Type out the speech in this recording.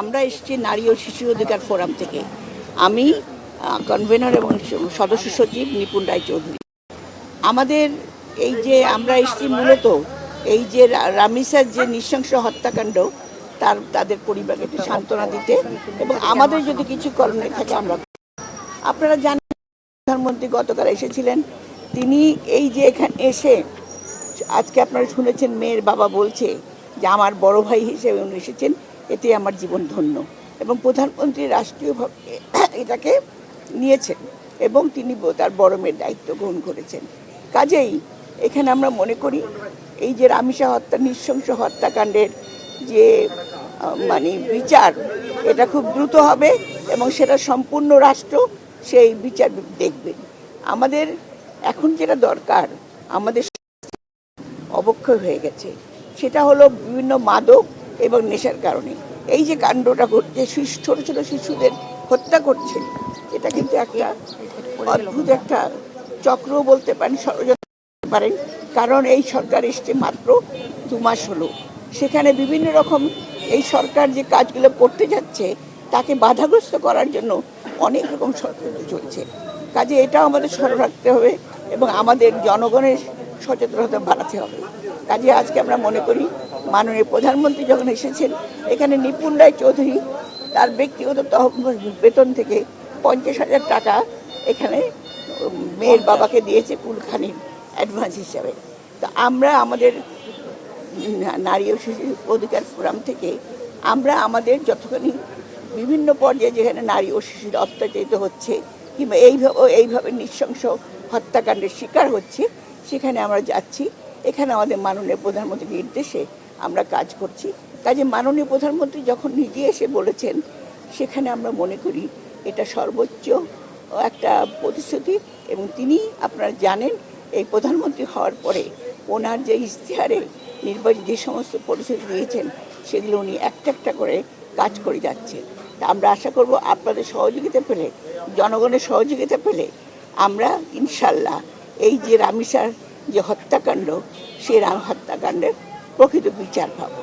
আমরা এসেছি নারী ও শিশু অধিকার ফোরাম থেকে। আমি কনভেনর এবং সদস্য সচিব নিপুণ রায়চৌধুরী। আমাদের এই যে আমরা এসেছি মূলত এই যে রামিসার যে নৃশংস হত্যাকাণ্ড তাদের পরিবারকে সান্ত্বনা দিতে এবং আমাদের যদি কিছু করণীয় থাকে আমরা। আপনারা জানেন প্রধানমন্ত্রী গতকাল এসেছিলেন। তিনি এই যে এখানে এসে আজকে আপনারা শুনেছেন মেয়ের বাবা বলছে যে আমার বড় ভাই হিসেবে উনি এসেছেন, এতে আমার জীবন ধন্য। এবং প্রধানমন্ত্রী রাষ্ট্রীয়ভাবে এটাকে নিয়েছেন এবং তিনি তার বড় মেয়ের দায়িত্ব গ্রহণ করেছেন। কাজেই এখানে আমরা মনে করি এই যে রামিসা হত্যা নৃশংস হত্যাকাণ্ডের যে বিচার, এটা খুব দ্রুত হবে এবং সেটা সম্পূর্ণ রাষ্ট্র সেই বিচার দেখবেন। আমাদের এখন যেটা দরকার, আমাদের অবক্ষয় হয়ে গেছে, সেটা হলো বিভিন্ন মাদক এবং নেশার কারণে এই যে কাণ্ডটা ঘটছে, ছোট ছোট শিশুদের হত্যা করছে, এটা কিন্তু একটা অদ্ভুত একটা চক্র বলতে পারেন, ষড়যন্ত্র বলতে পারেন। কারণ এই সরকার এসছে মাত্র 2 মাস হলো, সেখানে বিভিন্ন রকম এই সরকার যে কাজগুলো করতে যাচ্ছে তাকে বাধাগ্রস্ত করার জন্য অনেক রকম ষড়যন্ত্র চলছে। কাজে এটাও আমাদের স্মরণ রাখতে হবে এবং আমাদের জনগণের সচেতনতা বাড়াতে হবে। কাজে আজকে আমরা মনে করি মাননীয় প্রধানমন্ত্রী যখন এসেছেন, এখানে নিপুণ রায়চৌধুরী তার ব্যক্তিগত বেতন থেকে 50,000 টাকা এখানে মেয়ের বাবাকে দিয়েছে কুলখানির অ্যাডভান্স হিসাবে। তো আমরা আমাদের নারী ও শিশু অধিকার ফোরাম থেকে আমরা আমাদের যতখানি বিভিন্ন পর্যায়ে যেখানে নারী ও শিশুরা অত্যাচারিত হচ্ছে কিংবা এইভাবে নৃশংস হত্যাকাণ্ডের শিকার হচ্ছে, সেখানে আমরা যাচ্ছি। এখানে আমাদের মাননীয় প্রধানমন্ত্রীর নির্দেশে আমরা কাজ করছি। কাজে মাননীয় প্রধানমন্ত্রী যখন নিজে এসে বলেছেন, সেখানে আমরা মনে করি এটা সর্বোচ্চ একটা প্রতিশ্রুতি। এবং তিনি আপনারা জানেন এই প্রধানমন্ত্রী হওয়ার পরে ওনার যে ইশতেহারে নির্বাচন যে সমস্ত প্রতিশ্রুতি দিয়েছেন, সেগুলো উনি একটা একটা করে কাজ করে যাচ্ছে। তা আমরা আশা করব আপনাদের সহযোগিতা পেলে, জনগণের সহযোগিতা পেলে আমরা ইনশাল্লাহ এই যে রামিসার যে হত্যাকাণ্ড, সেই হত্যাকাণ্ডের প্রকৃত বিচার পাবো।